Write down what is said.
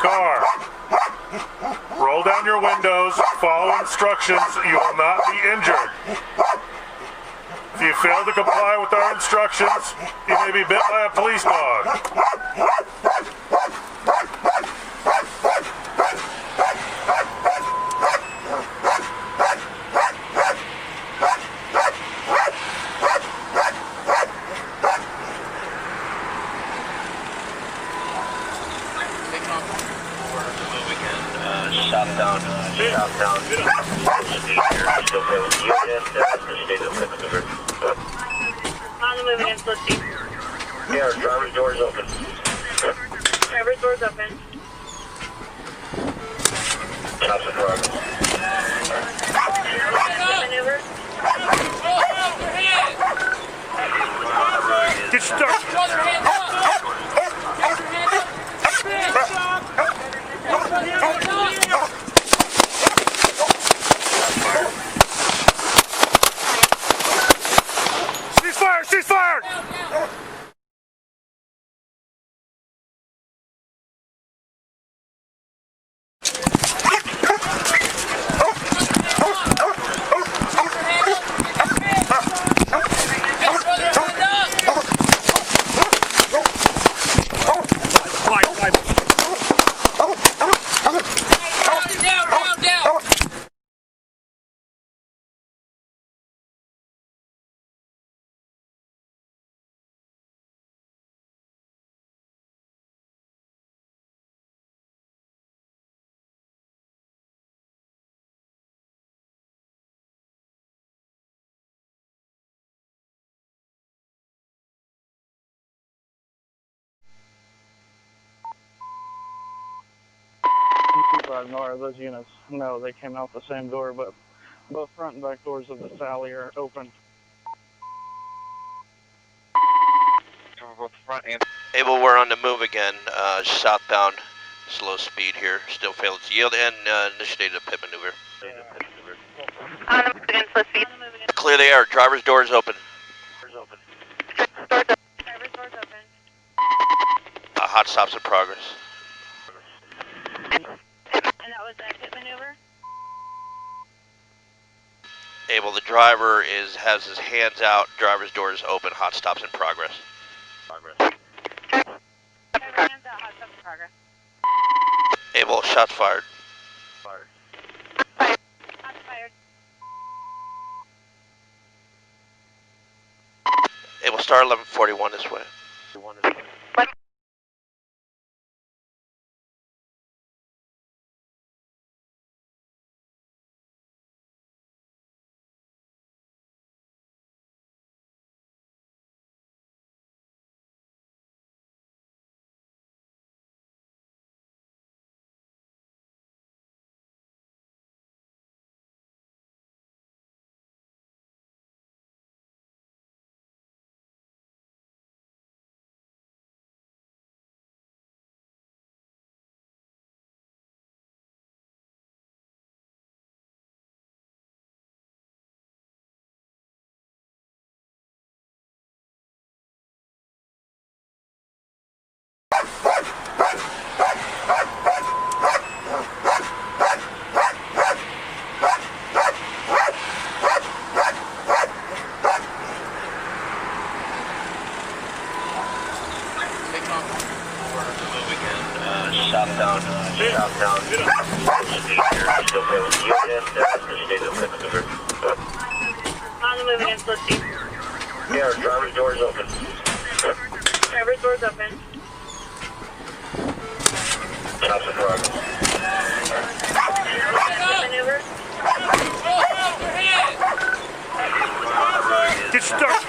car. Roll down your windows, follow instructions, you will not be injured. If you fail to comply with our instructions, you may be bit by a police dog. Southbound. Still failing to use it. The state of maneuver. On the move again, let's see. Yeah, driver's door's open. Driver's door's open. Stops in progress. Maneuver. Get stuck. She's fired! Ignore those units. No, they came out the same door, but both front and back doors of the Sally are open. Both front and A.B.L.E, we're on the move again. Southbound, slow speed here. Still failing to yield and initiated a pit maneuver. On the move again, let's see. Clear the air. Driver's door is open. Driver's door's open. Hot stops in progress. And that was a pit maneuver? A.B.L.E, the driver has his hands out. Driver's door is open. Hot stops in progress. Driver hands out, hot stuff in progress. A.B.L.E, shots fired. Shots fired. A.B.L.E, star 1141 this way. Southbound. Still failing to use it. The state of maneuver. On the move again, let's see. Yeah, driver's door's open. Driver's door's open. Stops in progress. Maneuver. Get stuck.